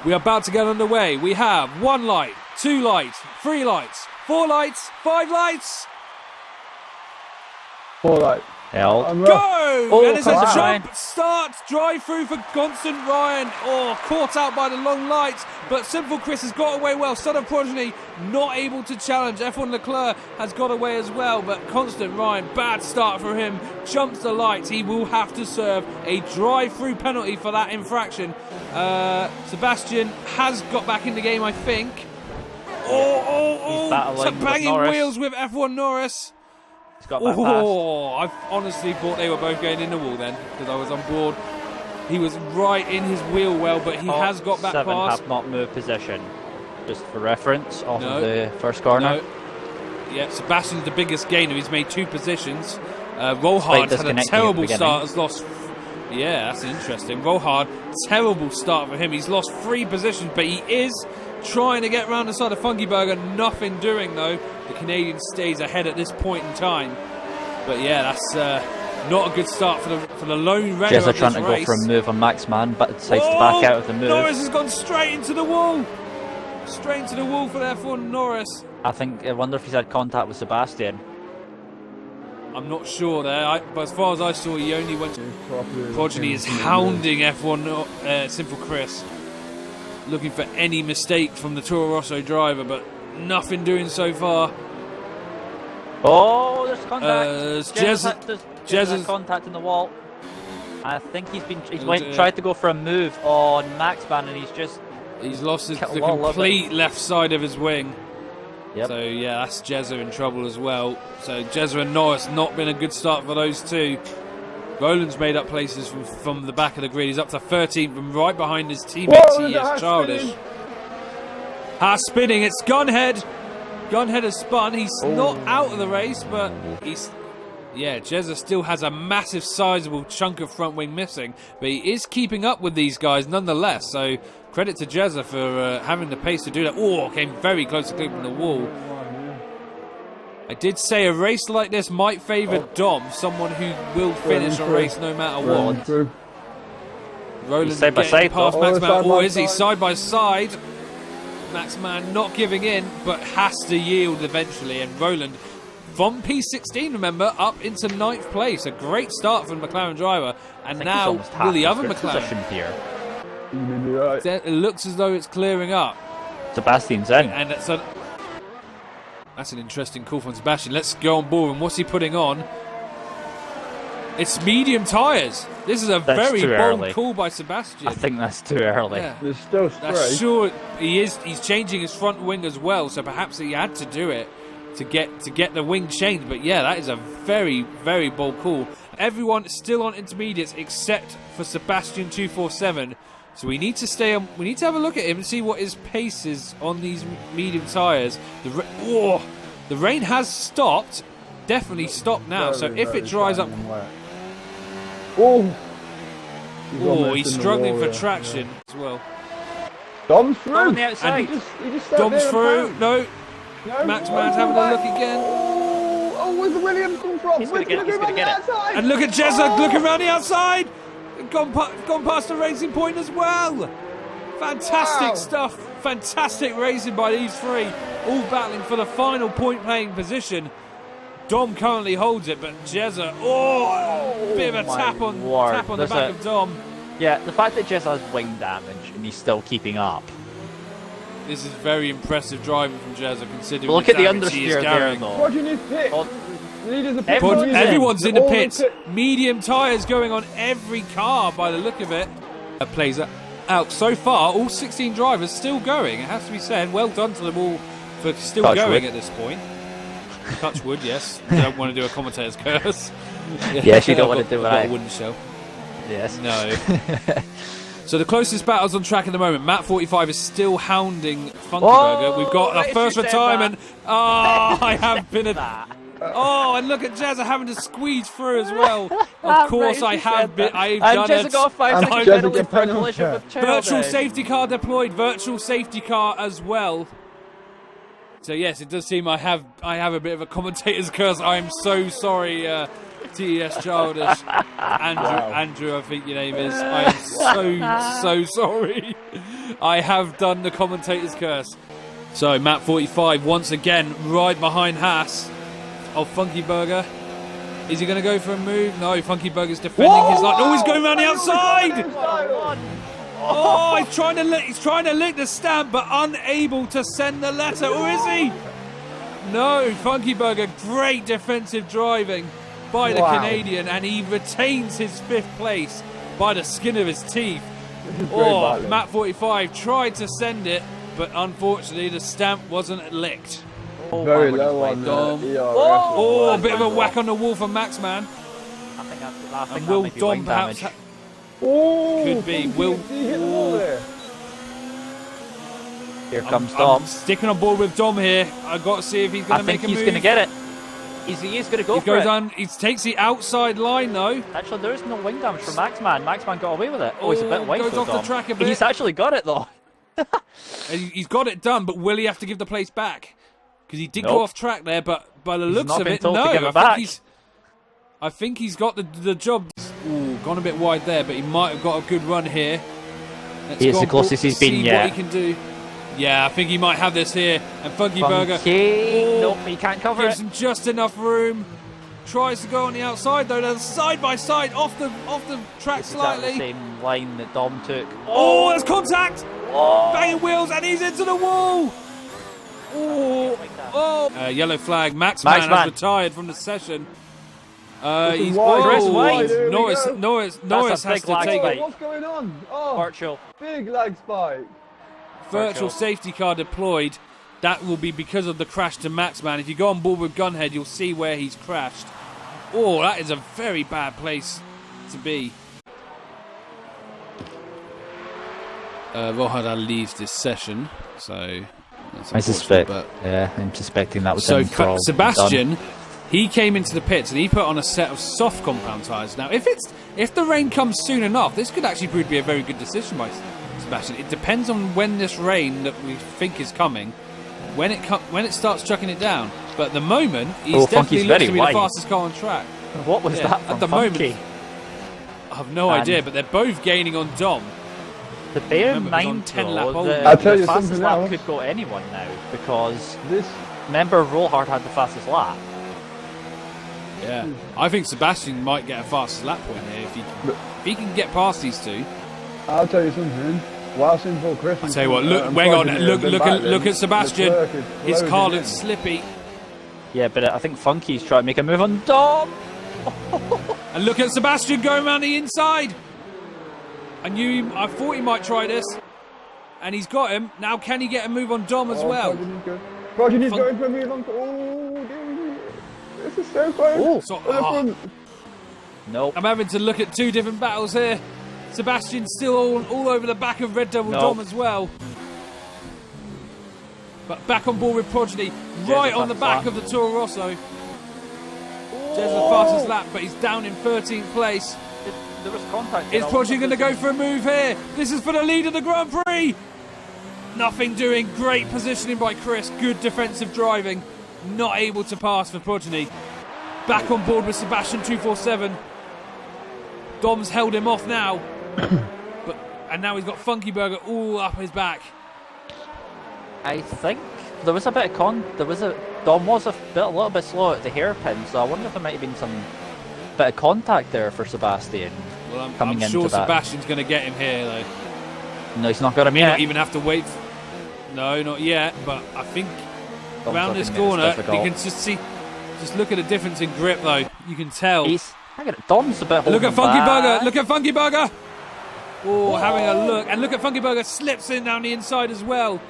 We are about to get underway. We have 1 light, 2 lights, 3 lights, 4 lights, 5 lights. 4 lights. Hell. Go! Oh, and it's a wow. jump start, drive through for Constant Ryan. Oh, caught out by the long lights, but Simple Chris has got away well. Son of Progeny not able to challenge. F1 Leclerc has got away as well, but Constant Ryan, bad start for him. Jumps the lights. He will have to serve a drive-through penalty for that infraction. Sebastian has got back in the game, I think. He's battling banging with wheels with F1 Norris. He's got that pass. I honestly thought they were both going in the wall then, because I was on board. He was right in his wheel well, but he has got back 7 past. have not moved position. Just for reference, off of the first corner. No. Yeah, Sebastian's the biggest gainer. He's made 2 positions. Rollhard had a terrible start. Has lost. Yeah, that's interesting. Rollhard, terrible start for him. He's lost 3 positions, but he is trying to get round the side of Funky Burger. Nothing doing though. The Canadian stays ahead at this point in time. But yeah, that's not a good start for the lone Renault. Jezza trying to go for a move on Max Man, but decides to back out of the move. Norris has gone straight into the wall. Straight into the wall for F1 Norris. I wonder if he's had contact with Sebastian. I'm not sure there, but as far as I saw, he only went to... Progeny is hounding F1 Simple Chris, looking for any mistake from the Toro Rosso driver, but nothing doing so far. Oh, there's contact. Jezza's There's contact in the wall. I think he's tried to go for a move on Max Man, and he's lost the complete left side of his wing. Yep. So yeah, that's Jezza in trouble as well. So Jezza and Norris, not been a good start for those two. Roland's made up places from the back of the grid. He's up to 13th from right behind his teammates. He is childish. Haas spinning, it's Gunhead. Gunhead has spun. He's not out of the race, but he's... Yeah, Jezza still has a massive, sizable chunk of front wing missing, but he is keeping up with these guys nonetheless. So credit to Jezza for having the pace to do that. Oh, came very close to clipping the wall. I did say a race like this might favour Dom, someone who will finish a race no matter what. Roland side by side past Max Man. Oh, is he side by side? Max Man not giving in, but has to yield eventually. And Roland from P16, remember, up into 9th place. A great start from the McLaren driver. And now will the other McLaren here. It looks as though it's clearing up. Sebastian's in. And that's an interesting call from Sebastian. Let's go on board. And what's he putting on? It's medium tyres. This is a very bold call by Sebastian. I think that's too early. Yeah. There's still spray. That's sure he's changing his front wing as well, so perhaps he had to do it to get the wing changed. But yeah, that is a very, very bold call. Everyone is still on intermediates except for Sebastian 247. So we need to stay on. We need to have a look at him and see what his pace is on these medium tyres. The rain has stopped. Definitely stopped now. So if it dries up. He's struggling for traction as well. Dom's through. On the outside. He just Dom's through. No. Max Man's having a look again. Where's the Williams come from? He's going to get it. And look at Jezza looking around the outside. Gone past the racing point as well. Fantastic stuff. Fantastic racing by these three. All battling for the final point playing position. Dom currently holds it, but Jezza, bit of a tap on the back of Dom. Yeah, the fact that Jezza has wing damage and he's still keeping up. This is very impressive driving from Jezza, considering Look the at the damage he is understeer there, carrying. though. What do you need pit? Everyone's in the pits. Medium tyres going on every car by the look of it. Plays out. So far, all 16 drivers still going. It has to be said. Well done to them all for still going at this point. Touch wood, yes. You don't want to do a commentator's curse. Yes, you don't want to do that. A wooden shell. Yes. No. So the closest battles on track at the moment. Matt 45 is still hounding Funky Burger. We've got our first retirement. I have been and look at Jezza having to squeeze through as well. Of course, I have been. I've done it. Got 5 penalty for a collision with Virtual safety car deployed. Virtual safety car as well. So yes, it does seem I have a bit of a commentator's curse. I am so sorry, TES Childish. Andrew, I think your name is. I am so sorry. I have done the commentator's curse. So Matt 45 once again right behind Haas of Funky Burger. Is he going to go for a move? No, Funky Burger's defending his line. Oh, he's going around the outside. Oh, he's trying to lick the stamp, but unable to send the letter. Or is he? No, Funky Burger, great defensive driving by the Canadian, and he retains his 5th place by the skin of his teeth. Oh, Matt 45 tried to send it, but unfortunately the stamp wasn't licked. Oh, very low on Dom. Oh, a bit of a whack on the wall for Max, man. I think and will Dom perhaps... could be. Will... Here comes Dom. I'm sticking on board with Dom here. I've got to see if he's going to make a move. I think he's going to get it. He is going to go for it. He takes the outside line, though. Actually, there is no wing damage for Maxman. Maxman got away with it. Oh, he's a bit wide. Goes off the track a bit. He's actually got it, though. He's got it done, but will he have to give the place back? Because he did go off track there, but by the looks of it, no. I think he's got the job. Ooh, gone a bit wide there, but he might have got a good run here. He's the closest he's been yet. What he can do. Yeah, I think he might have this here. And Funky Burger. Nope, he can't cover gives him just enough room. Tries to go on the outside though. They're side by side, off the track slightly. The same line that Dom took. Oh, there's contact! Banging wheels, and he's into the wall. Yellow flag. Maxman has retired from the session. He's Norris has to take it. What's going on? Virtual. Big lag spike. Virtual safety car deployed. That will be because of the crash to Maxman. If you go on board with Gunhead, you'll see where he's crashed. Oh, that is a very bad place to be. Rohada leaves this session, so that's I'm suspecting that was so. Sebastian, he came into the pits and he put on a set of soft compound tyres. Now, if the rain comes soon enough, this could actually prove to be a very good decision by Sebastian. It depends on when this rain that we think is coming, when it starts chucking it down. But at the moment, he's definitely looks to be the fastest car on track. What was that from at the Funky? moment? I have no idea, but they're both gaining on Dom. To bear in mind, though, the fastest lap could go anyone now, because remember Rollhard had the fastest lap. Yeah, I think Sebastian might get a fastest lap point here if he can get past these two. I'll tell you something. Whilst in full Christmas, I tell you what, look at Sebastian. His car looks slippy. Yeah, but I think Funky's trying to make a move on Dom. And look at Sebastian going around the inside. I thought he might try this, and he's got him. Now, can he get a move on Dom as well? Progeny going for a move on. Oh, this is so close. Nope. I'm having to look at two different battles here. Sebastian's still all over the back of Red Devil Dom as well. But back on board with Progeny, right on the back of the Toro Rosso. There's the fastest lap, but he's down in 13th place. There was contact. Is Progeny going to go for a move here? This is for the lead of the Grand Prix. Nothing doing. Great positioning by Chris. Good defensive driving. Not able to pass for Progeny. Back on board with Sebastian 247. Dom's held him off now. And now he's got Funky Burger all up his back. I think there was a bit of Dom was a little bit slow at the hairpin, so I wonder if there might have been some bit of contact there for Sebastian. Well, I'm sure Sebastian's going to get him here, though. No, he's not got him yet. yet. Not even have to wait. No, not yet. But I think around this corner, you can just look at the difference in grip, though. You can tell. Dom's a bit. Look at Funky Burger. Look at Funky Burger. Oh, having a look. And look at Funky Burger slips in down the inside as well.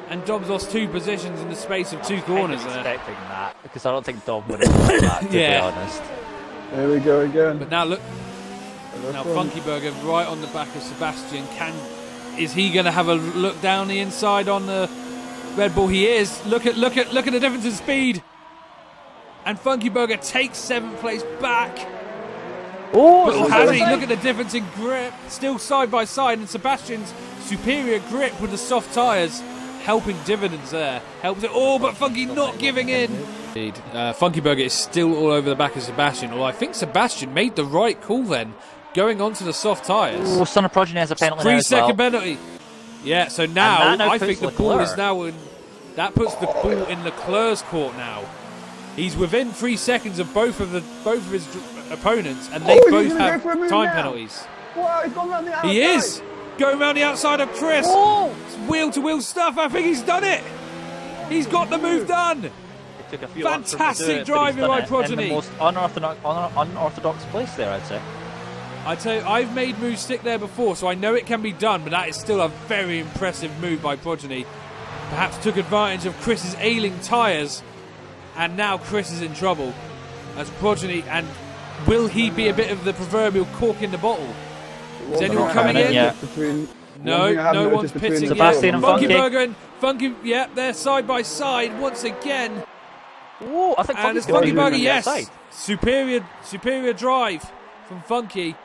And Dom's lost 2 positions in the space of 2 corners there. Expecting that, because I don't think Dom would have done that, to be honest. There we go again. But now look. Now Funky Burger right on the back of Sebastian. Is he going to have a look down the inside on the Red Bull? He is. Look at the difference in speed. And Funky Burger takes 7th place back. Oh, has he? Look at the difference in grip. Still side by side, and Sebastian's superior grip with the soft tyres helping dividends there. Helps it. Oh, but Funky not giving in. Indeed. Funky Burger is still all over the back of Sebastian. Although I think Sebastian made the right call then, going onto the soft tyres. Oh, Son of Progeny has a penalty. 3-second penalty. Yeah, so now I think the ball Leclerc. is now in. That puts the ball in Leclerc's court now. He's within 3 seconds of both of his opponents, and they both have time penalties. Wow, he's gone round the outside. He is going around the outside of Chris. It's wheel-to-wheel stuff. I think he's done it. He's got the move done. It took a few Fantastic driving by Progeny. In the most unorthodox place there, I'd say. I tell you, I've made moves stick there before, so I know it can be done, but that is still a very impressive move by Progeny. Perhaps took advantage of Chris's ailing tyres, and now Chris is in trouble as Progeny. And will he be a bit of the proverbial cork in the bottle? Is anyone coming in? Yeah. No one's pitting Sebastian and Funky Funky. Burger and Funky, yeah, they're side by side once again. Whoa, I think And it's Funky's Funky going Burger, to yes. Superior drive from Funky.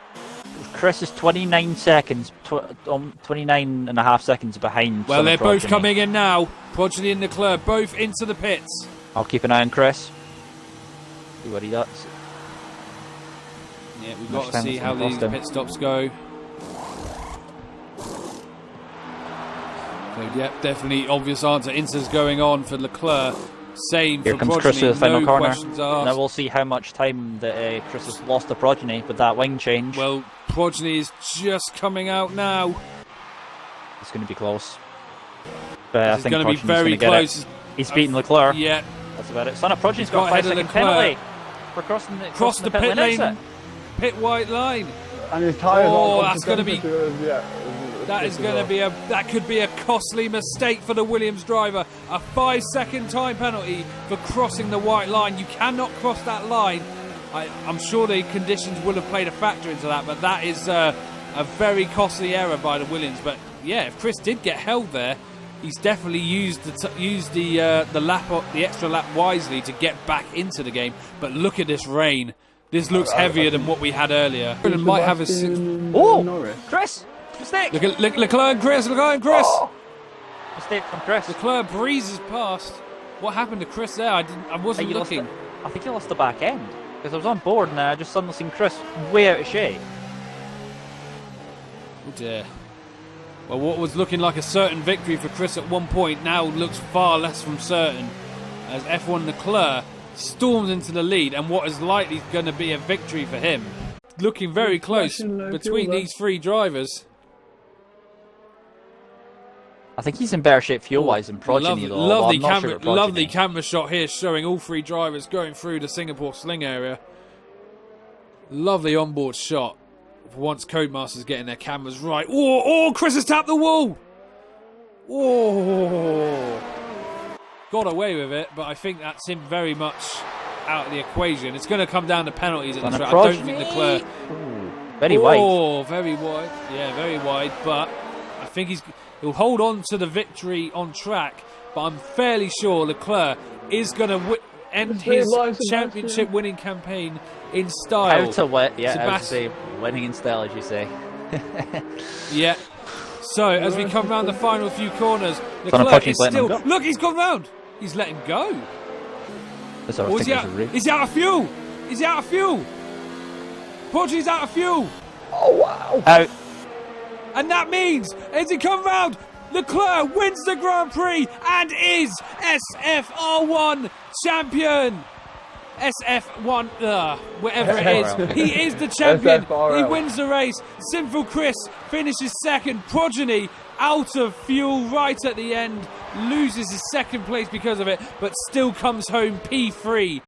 Chris is 29 seconds, 29 and a half seconds behind. Well, they're both Progeny. coming in now. Progeny and Leclerc both into the pits. I'll keep an eye on Chris. See what he does. Yeah, we've got to see how these pit stops go. So, yeah, definitely obvious answer. Inter's going on for Leclerc. Same Here for comes Progeny. Chris to the final no corner. questions asked. Now we'll see how much time that Chris has lost to Progeny with that wing change. Well, Progeny is just coming out now. It's going to be close. But I It's think going to be Progeny's very gonna get close. it. He's beaten Leclerc. Yeah, That's about it. Son of Progeny's He's got a got 5 ahead of second Leclerc. penalty for crossing cross the pit lane. exit. Pit white line. And his tyres Oh, aren't that's gonna be- That is going to be that could be a costly mistake for the Williams driver. A 5-second time penalty for crossing the white line. You cannot cross that line. I'm sure the conditions will have played a factor into that, but that is a very costly error by the Williams. But yeah, if Chris did get held there, he's definitely used the extra lap wisely to get back into the game. But look at this rain. This looks heavier than what we had earlier. Might have a Oh, Chris! Mistake! look at Leclerc and Chris. Oh. Mistake from Chris. Leclerc breezes past. What happened to Chris there? I wasn't looking. I think he lost the back end. Because I was on board and I just suddenly seen Chris way out of shape. Oh dear. Well, what was looking like a certain victory for Chris at one point now looks far less from certain, as F1 Leclerc storms into the lead and what is likely going to be a victory for him. Looking very close between these three drivers. I think he's in better shape fuel-wise than Progeny, though. Lovely camera shot here showing all three drivers going through the Singapore sling area. Lovely onboard shot. Once Codemasters getting their cameras right. Oh, Chris has tapped the wall. Oh, got away with it, but I think that's him very much out of the equation. It's going to come down to penalties at the track. I don't think Leclerc. Very wide. Oh, very wide. Yeah, very wide. But I think he'll hold on to the victory on track. But I'm fairly sure Leclerc is going to end his championship winning campaign in style. How to win? Yeah, I would say winning in style, as you say. Yeah. So as we come round the final few corners, Leclerc is still. Look, he's gone round. He's letting go. Is he out of fuel? Is he out of fuel? Progeny's out of fuel. Oh wow! Out. And that means, as he come round, Leclerc wins the Grand Prix and is SFR1 champion. SF1, whatever it is. He is the champion. SFRL. He wins the race. Sinful Chris finishes second. Progeny out of fuel right at the end. Loses his second place because of it, but still comes home P3.